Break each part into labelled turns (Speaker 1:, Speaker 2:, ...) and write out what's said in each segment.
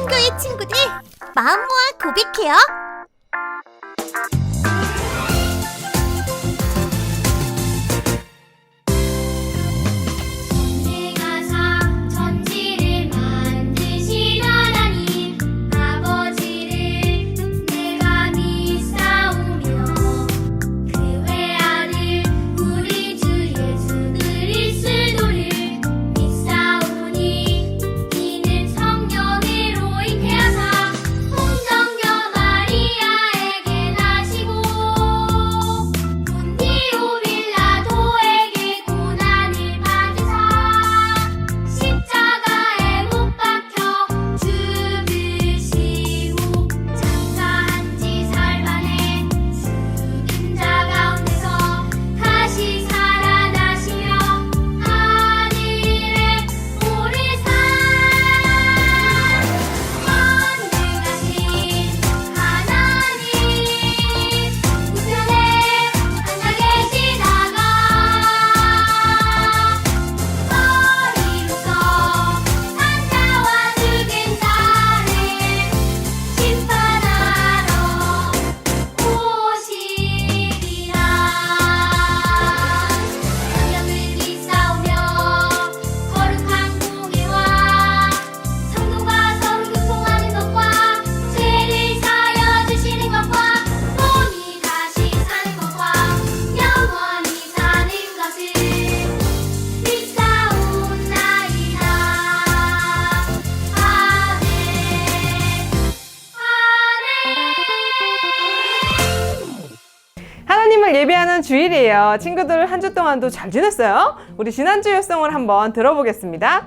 Speaker 1: 친구의 친구들, 마음 모아 고백해요.
Speaker 2: 하나님을 예배하는 주일이에요. 친구들 한 주 동안도 잘 지냈어요? 우리 지난주 요송을 한번 들어보겠습니다.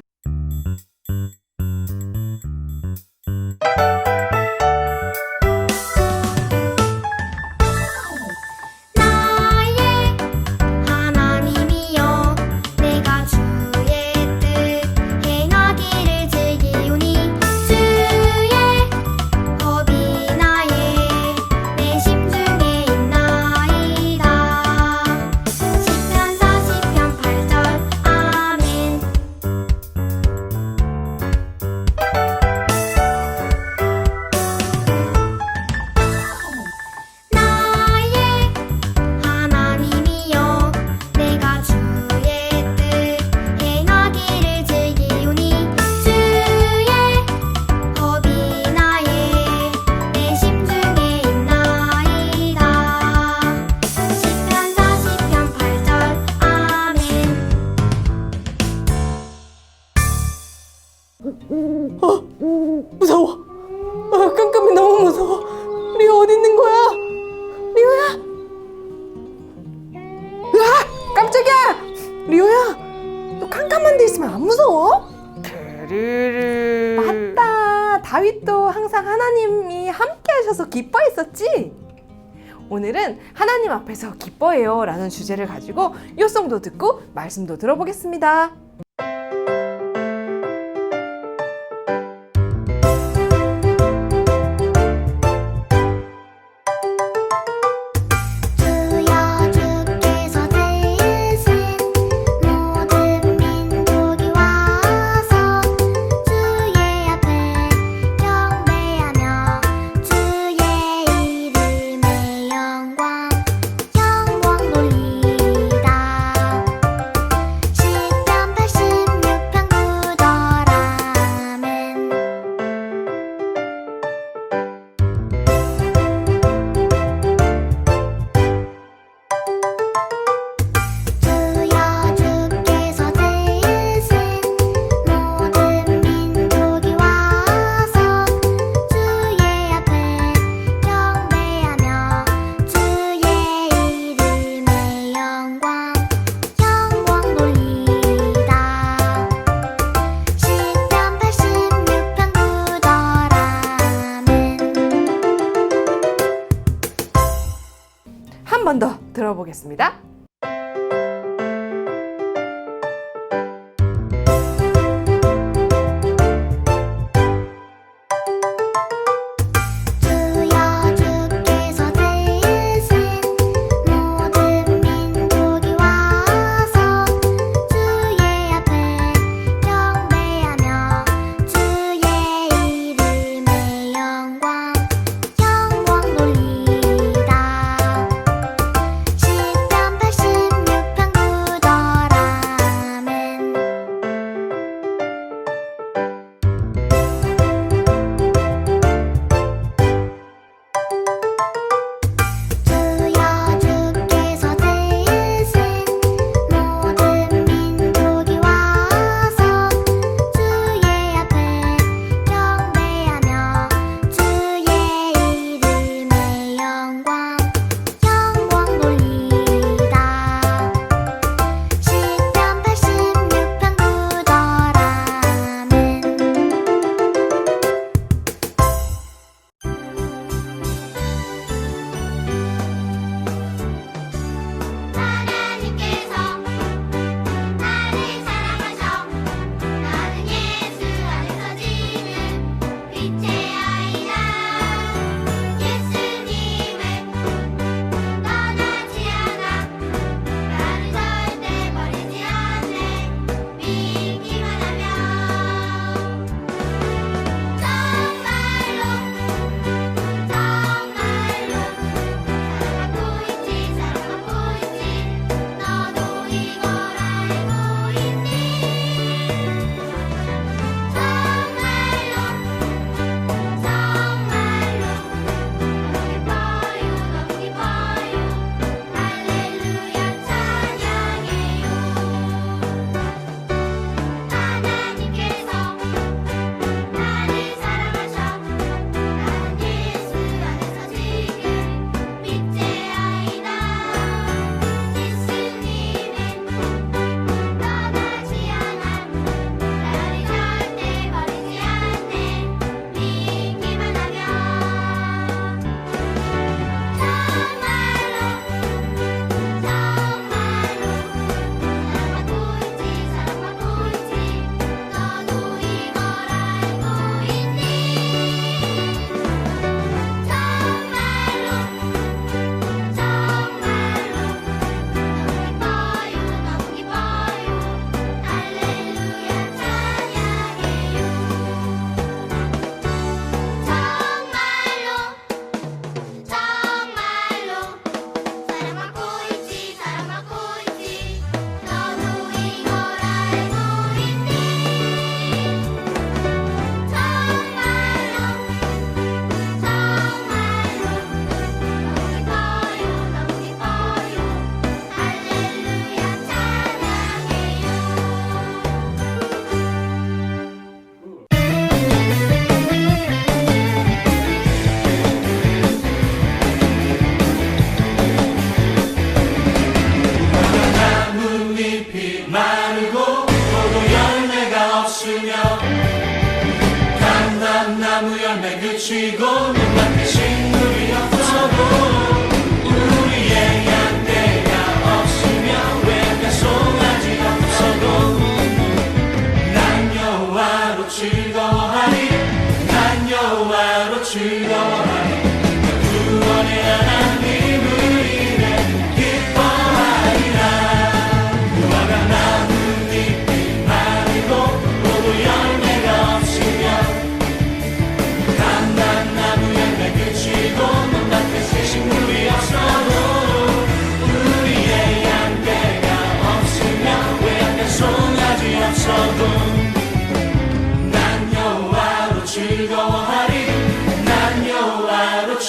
Speaker 2: 무서워. 깜깜이 너무 무서워. 리오 어디 있는 거야? 리오야. 으아! 깜짝이야. 리오야. 너 깜깜한 데 있으면 안 무서워? 맞다. 다윗도 항상 하나님이 함께 하셔서 기뻐했었지? 오늘은 하나님 앞에서 기뻐해요 라는 주제를 가지고 요송도 듣고 말씀도 들어보겠습니다. 한 번 더 들어보겠습니다.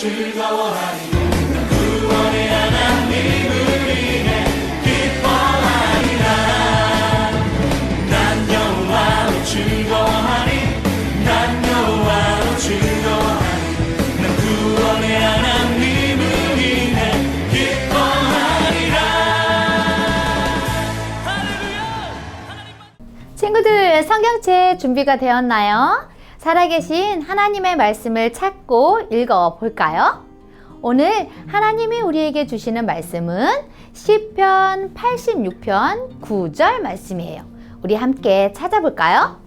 Speaker 3: 즐거워하리 구원의 하나님을 인해 기뻐하리라 난 여호와로 즐거워하리 난 여호와로 즐거워하리 난 구원의 하나님을 인해 기뻐하리라
Speaker 4: 친구들, 성경책 준비가 되었나요? 살아계신 하나님의 말씀을 찾고 읽어볼까요? 오늘 하나님이 우리에게 주시는 말씀은 시편 86편 9절 말씀이에요. 우리 함께 찾아볼까요?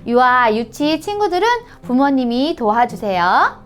Speaker 4: 유아, 유치 친구들은 부모님이 도와주세요.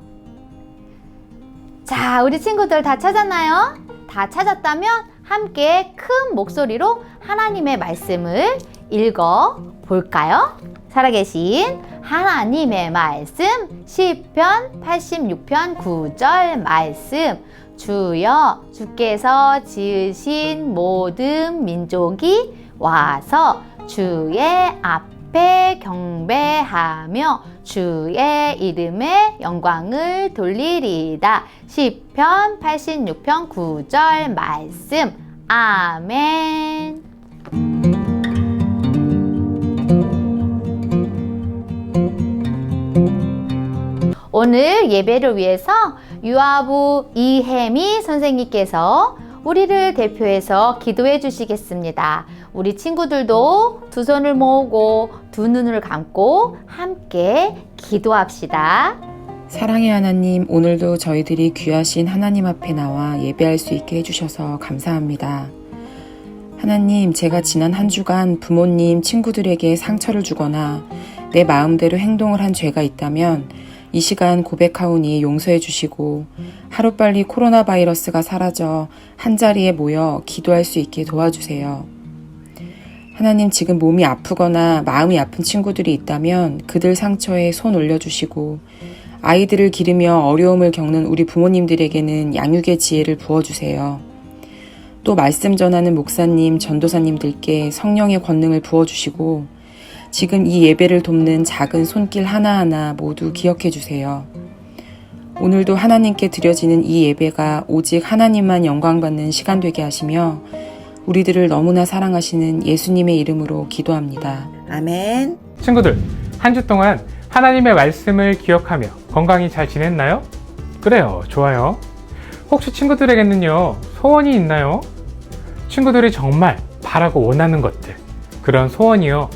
Speaker 4: 자, 우리 친구들 다 찾았나요? 다 찾았다면 함께 큰 목소리로 하나님의 말씀을 읽어볼까요? 살아계신 하나님의 말씀 시편 86편 9절 말씀 주여 주께서 지으신 모든 민족이 와서 주의 앞에 경배하며 주의 이름에 영광을 돌리리다. 시편 86편 9절 말씀. 아멘. 오늘 예배를 위해서 유아부 이혜미 선생님께서 우리를 대표해서 기도해 주시겠습니다. 우리 친구들도 두 손을 모으고 두 눈을 감고 함께 기도합시다.
Speaker 5: 사랑의 하나님, 오늘도 저희들이 귀하신 하나님 앞에 나와 예배할 수 있게 해주셔서 감사합니다. 하나님, 제가 지난 한 주간 부모님, 친구들에게 상처를 주거나 내 마음대로 행동을 한 죄가 있다면 이 시간 고백하오니 용서해 주시고 하루빨리 코로나 바이러스가 사라져 한자리에 모여 기도할 수 있게 도와주세요. 하나님, 지금 몸이 아프거나 마음이 아픈 친구들이 있다면 그들 상처에 손 올려주시고 아이들을 기르며 어려움을 겪는 우리 부모님들에게는 양육의 지혜를 부어주세요. 또 말씀 전하는 목사님, 전도사님들께 성령의 권능을 부어주시고 지금 이 예배를 돕는 작은 손길 하나하나 모두 기억해 주세요. 오늘도 하나님께 드려지는 이 예배가 오직 하나님만 영광받는 시간 되게 하시며 우리들을 너무나 사랑하시는 예수님의 이름으로 기도합니다. 아멘.
Speaker 6: 친구들, 한 주 동안 하나님의 말씀을 기억하며 건강히 잘 지냈나요? 그래요, 좋아요. 혹시 친구들에게는요, 소원이 있나요? 친구들이 정말 바라고 원하는 것들, 그런 소원이요.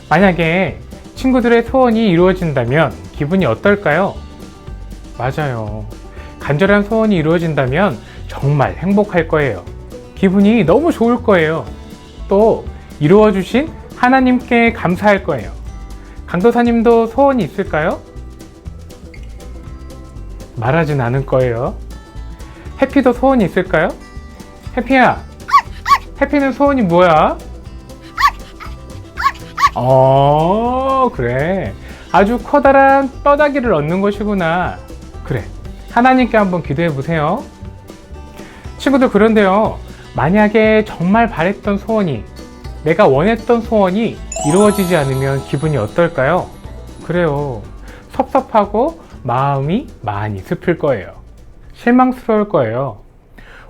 Speaker 6: 만약에 친구들의 소원이 이루어진다면 기분이 어떨까요? 맞아요. 간절한 소원이 이루어진다면 정말 행복할 거예요. 기분이 너무 좋을 거예요. 또 이루어주신 하나님께 감사할 거예요. 강도사님도 소원이 있을까요? 말하진 않을 거예요. 해피도 소원이 있을까요? 해피야, 해피는 소원이 뭐야? 그래. 아주 커다란 뼈다귀를 얻는 것이구나. 그래. 하나님께 한번 기도해 보세요. 친구들, 그런데요. 만약에 정말 바랬던 소원이, 내가 원했던 소원이 이루어지지 않으면 기분이 어떨까요? 그래요. 섭섭하고 마음이 많이 슬플 거예요. 실망스러울 거예요.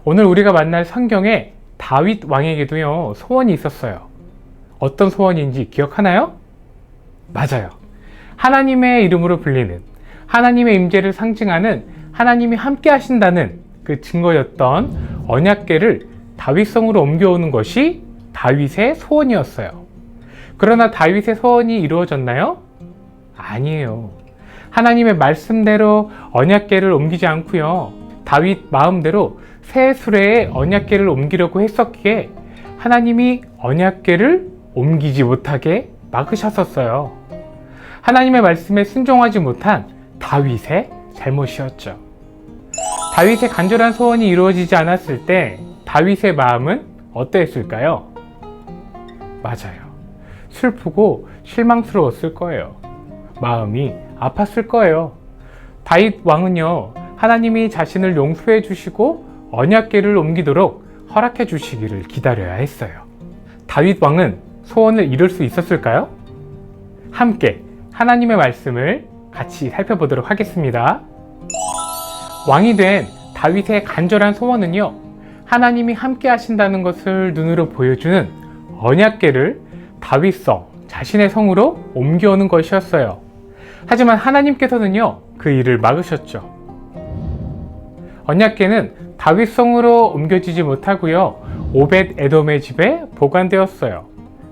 Speaker 6: 오늘 우리가 만날 성경에 다윗 왕에게도요, 소원이 있었어요. 어떤 소원인지 기억하나요? 맞아요. 하나님의 이름으로 불리는, 하나님의 임재를 상징하는 하나님이 함께 하신다는 그 증거였던 언약궤를 다윗성으로 옮겨오는 것이 다윗의 소원이었어요. 그러나 다윗의 소원이 이루어졌나요? 아니에요. 하나님의 말씀대로 언약궤를 옮기지 않고요. 다윗 마음대로 새 수레에 언약궤를 옮기려고 했었기에 하나님이 언약궤를 옮기지 못하게 막으셨었어요. 하나님의 말씀에 순종하지 못한 다윗의 잘못이었죠. 다윗의 간절한 소원이 이루어지지 않았을 때 다윗의 마음은 어떠했을까요? 맞아요. 슬프고 실망스러웠을 거예요. 마음이 아팠을 거예요. 다윗 왕은요, 하나님이 자신을 용서해 주시고 언약궤를 옮기도록 허락해 주시기를 기다려야 했어요. 다윗 왕은 소원을 이룰 수 있었을까요? 함께 하나님의 말씀을 같이 살펴보도록 하겠습니다. 왕이 된 다윗의 간절한 소원은요, 하나님이 함께 하신다는 것을 눈으로 보여주는 언약궤를 다윗성, 자신의 성으로 옮겨오는 것이었어요. 하지만 하나님께서는요, 그 일을 막으셨죠. 언약궤는 다윗성으로 옮겨지지 못하고요, 오벳 에돔의 집에 보관되었어요.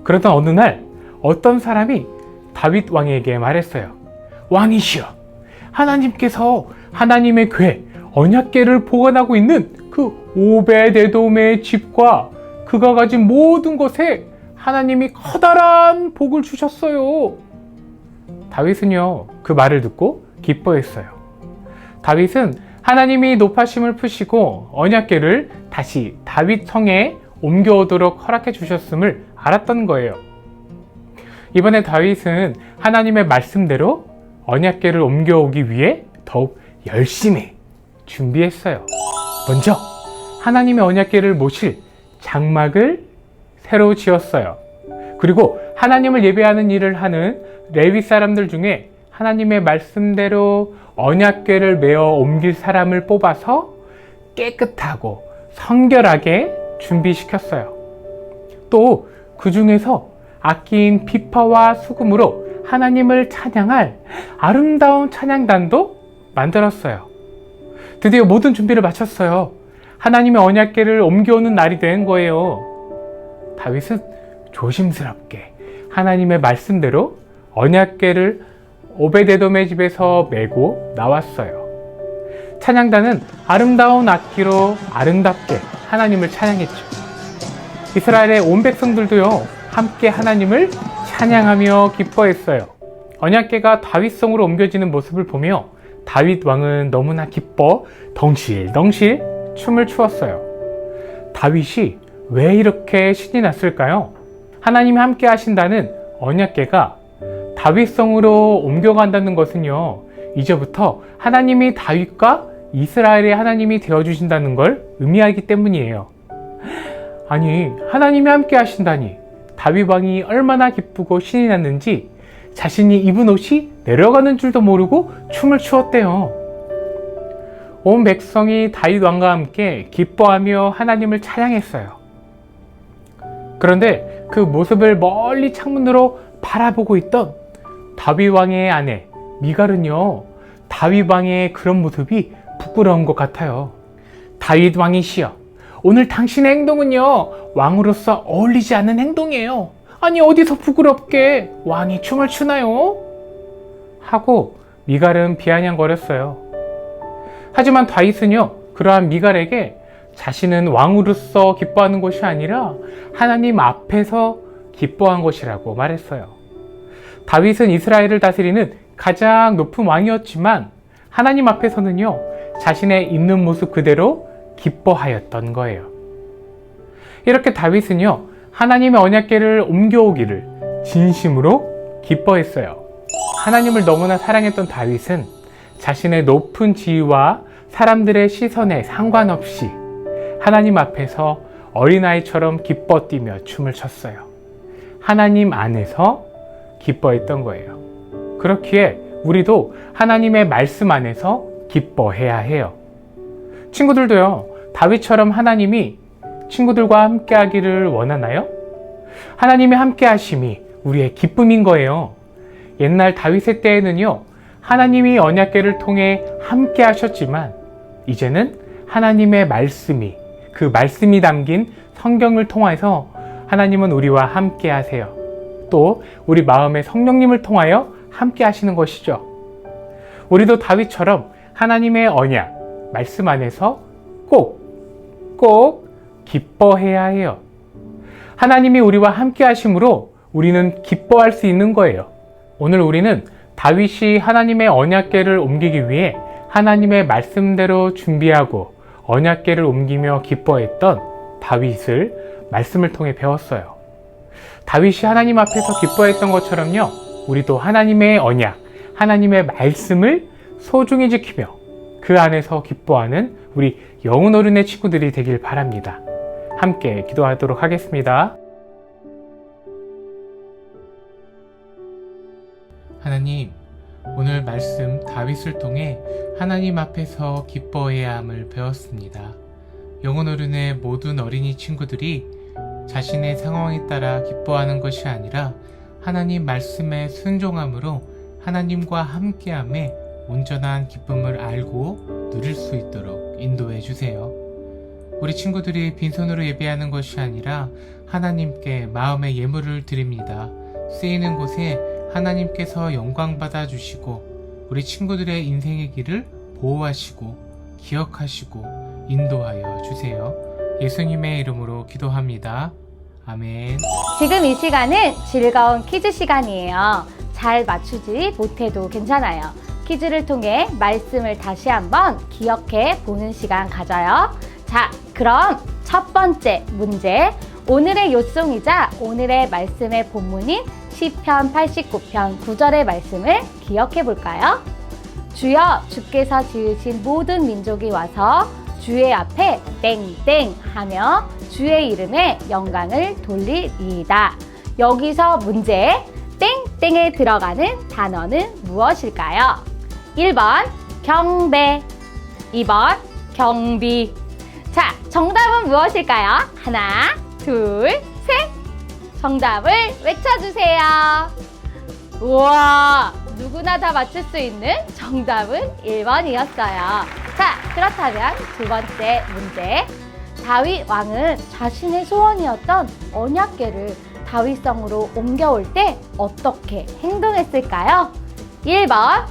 Speaker 6: 그러던 어느 날 어떤 사람이 다윗 왕에게 말했어요. 왕이시여, 하나님께서 하나님의 궤, 언약궤를 보관하고 있는 그 오벳 에돔의 집과 그가 가진 모든 것에 하나님이 커다란 복을 주셨어요. 다윗은요, 그 말을 듣고 기뻐했어요. 다윗은 하나님이 높아심을 푸시고 언약궤를 다시 다윗 성에 옮겨오도록 허락해 주셨음을 알았던 거예요. 이번에 다윗은 하나님의 말씀대로 언약궤를 옮겨오기 위해 더욱 열심히 준비했어요. 먼저 하나님의 언약궤를 모실 장막을 새로 지었어요. 그리고 하나님을 예배하는 일을 하는 레위 사람들 중에 하나님의 말씀대로 언약궤를 메어 옮길 사람을 뽑아서 깨끗하고 성결하게 준비시켰어요. 또 그 중에서 아낀 비파와 수금으로 하나님을 찬양할 아름다운 찬양단도 만들었어요. 드디어 모든 준비를 마쳤어요. 하나님의 언약궤를 옮겨오는 날이 된 거예요. 다윗은 조심스럽게 하나님의 말씀대로 언약궤를 오벳에돔의 집에서 메고 나왔어요. 찬양단은 아름다운 악기로 아름답게 하나님을 찬양했죠. 이스라엘의 온 백성들도요, 함께 하나님을 찬양하며 기뻐했어요. 언약궤가 다윗성으로 옮겨지는 모습을 보며 다윗 왕은 너무나 기뻐 덩실덩실 춤을 추었어요. 다윗이 왜 이렇게 신이 났을까요? 하나님이 함께 하신다는 언약궤가 다윗성으로 옮겨간다는 것은요, 이제부터 하나님이 다윗과 이스라엘의 하나님이 되어주신다는 걸 의미하기 때문이에요. 아니, 하나님이 함께 하신다니 다윗 왕이 얼마나 기쁘고 신이 났는지 자신이 입은 옷이 내려가는 줄도 모르고 춤을 추었대요. 온 백성이 다윗 왕과 함께 기뻐하며 하나님을 찬양했어요. 그런데 그 모습을 멀리 창문으로 바라보고 있던 다윗 왕의 아내 미갈은요, 다윗 왕의 그런 모습이 부끄러운 것 같아요. 다윗 왕이시여, 오늘 당신의 행동은요, 왕으로서 어울리지 않는 행동이에요. 아니, 어디서 부끄럽게 왕이 춤을 추나요? 하고 미갈은 비아냥거렸어요. 하지만 다윗은요, 그러한 미갈에게 자신은 왕으로서 기뻐하는 것이 아니라 하나님 앞에서 기뻐한 것이라고 말했어요. 다윗은 이스라엘을 다스리는 가장 높은 왕이었지만 하나님 앞에서는요, 자신의 있는 모습 그대로 기뻐하였던 거예요. 이렇게 다윗은요, 하나님의 언약궤를 옮겨오기를 진심으로 기뻐했어요. 하나님을 너무나 사랑했던 다윗은 자신의 높은 지위와 사람들의 시선에 상관없이 하나님 앞에서 어린아이처럼 기뻐 뛰며 춤을 췄어요. 하나님 안에서 기뻐했던 거예요. 그렇기에 우리도 하나님의 말씀 안에서 기뻐해야 해요. 친구들도요, 다윗처럼 하나님이 친구들과 함께 하기를 원하나요? 하나님의 함께 하심이 우리의 기쁨인 거예요. 옛날 다윗의 때에는요, 하나님이 언약궤를 통해 함께 하셨지만 이제는 하나님의 말씀이, 그 말씀이 담긴 성경을 통해서 하나님은 우리와 함께 하세요. 또 우리 마음의 성령님을 통하여 함께 하시는 것이죠. 우리도 다윗처럼 하나님의 언약, 말씀 안에서 꼭 기뻐해야 해요. 하나님이 우리와 함께 하심으로 우리는 기뻐할 수 있는 거예요. 오늘 우리는 다윗이 하나님의 언약궤를 옮기기 위해 하나님의 말씀대로 준비하고 언약궤를 옮기며 기뻐했던 다윗을 말씀을 통해 배웠어요. 다윗이 하나님 앞에서 기뻐했던 것처럼요, 우리도 하나님의 언약, 하나님의 말씀을 소중히 지키며 그 안에서 기뻐하는 우리 영혼 어른의 친구들이 되길 바랍니다. 함께 기도하도록 하겠습니다. 하나님, 오늘 말씀 다윗을 통해 하나님 앞에서 기뻐해야 함을 배웠습니다. 영혼 어른의 모든 어린이 친구들이 자신의 상황에 따라 기뻐하는 것이 아니라 하나님 말씀에 순종함으로 하나님과 함께함에 온전한 기쁨을 알고 누릴 수 있도록 인도해 주세요. 우리 친구들이 빈손으로 예배하는 것이 아니라 하나님께 마음의 예물을 드립니다. 쓰이는 곳에 하나님께서 영광 받아 주시고 우리 친구들의 인생의 길을 보호하시고 기억하시고 인도하여 주세요. 예수님의 이름으로 기도합니다. 아멘.
Speaker 4: 지금 이 시간은 즐거운 퀴즈 시간이에요. 잘 맞추지 못해도 괜찮아요. 퀴즈를 통해 말씀을 다시 한번 기억해 보는 시간 가져요. 자, 그럼 첫 번째 문제. 오늘의 요송이자 오늘의 말씀의 본문인 시편 89편 9절의 말씀을 기억해 볼까요? 주여, 주께서 지으신 모든 민족이 와서 주의 앞에 땡땡 하며 주의 이름에 영광을 돌리리이다. 여기서 문제, 땡땡에 들어가는 단어는 무엇일까요? 1번 경배, 2번 경비. 자, 정답은 무엇일까요? 하나, 둘, 셋. 정답을 외쳐주세요. 우와, 누구나 다 맞출 수 있는 정답은 1번이었어요. 자, 그렇다면 두 번째 문제. 다윗 왕은 자신의 소원이었던 언약궤를 다윗성으로 옮겨올 때 어떻게 행동했을까요? 1번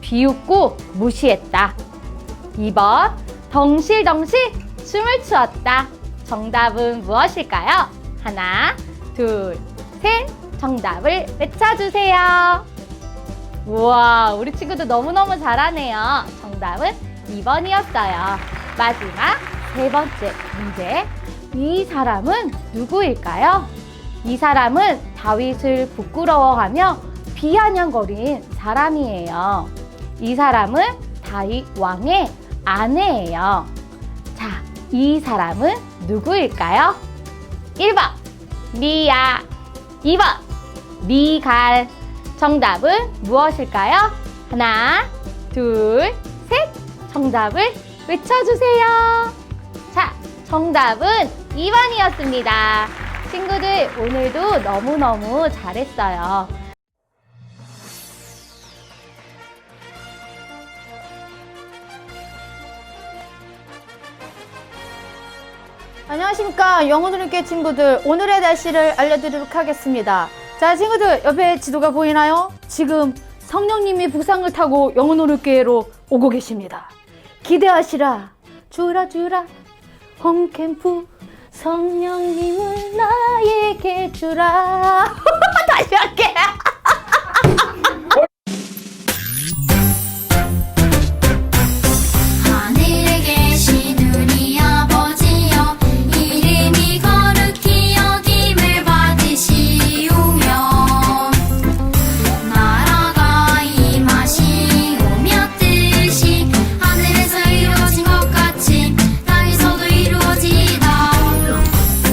Speaker 4: 비웃고 무시했다. 2번 덩실덩실 춤을 추었다. 정답은 무엇일까요? 하나, 둘, 셋. 정답을 외쳐주세요. 우와, 우리 친구들 너무너무 잘하네요. 정답은 2번이었어요. 마지막 세 번째 문제. 이 사람은 누구일까요? 이 사람은 다윗을 부끄러워하며 비아냥거린 사람이에요. 이 사람은 다윗 왕의 아내예요. 자, 이 사람은 누구일까요? 1번 미야, 2번 미갈. 정답은 무엇일까요? 하나, 둘, 셋. 정답을 외쳐주세요. 자, 정답은 2번이었습니다. 친구들, 오늘도 너무너무 잘했어요.
Speaker 7: 안녕하십니까. 영어드림께 친구들, 오늘의 날씨를 알려드리도록 하겠습니다. 자, 친구들, 옆에 지도가 보이나요? 지금 성령님이 부상을 타고 영어노릇교회로 오고 계십니다. 기대하시라. 주라 주라 홈캠프 성령님을 나에게 주라. 다시 할게.
Speaker 8: 하늘에 계신 우리 아버지여, 이름이 거룩히 여김을 받으시오며, 나라가 임하시오며, 뜻이 하늘에서 이루어진 것 같이 땅에서도 이루어지다.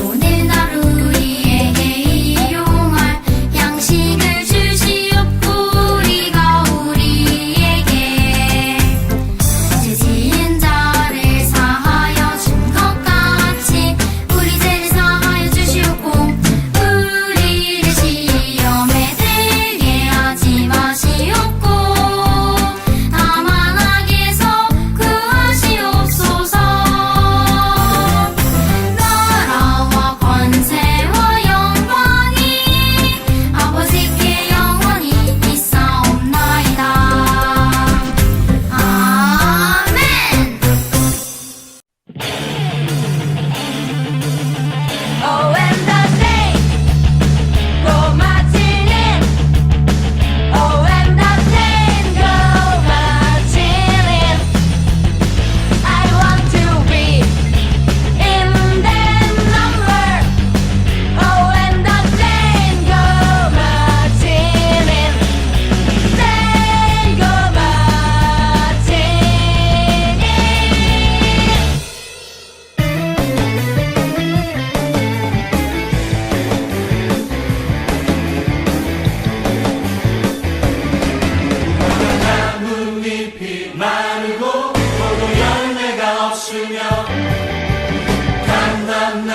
Speaker 8: 오늘 하루 우리에게 일용할 양식을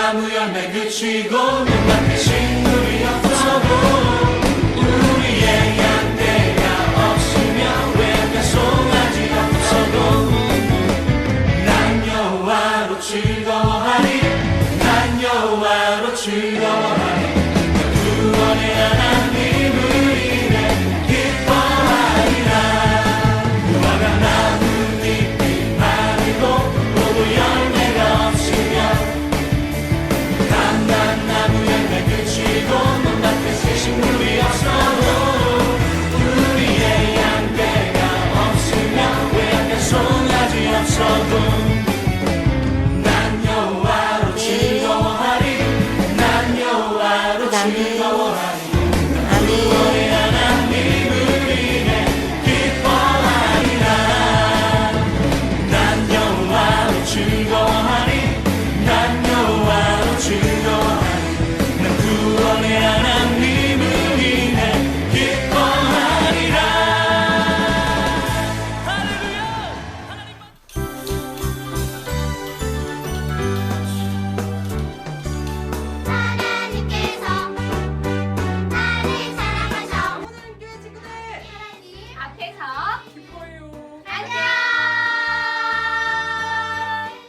Speaker 3: 나무 열매 그치고 눈앞에 식물이 없어도 우리의 양떼가 없으며 외가 송아지가 없어도 난 여호와로 즐거워하리 난 여호와로 즐거워하리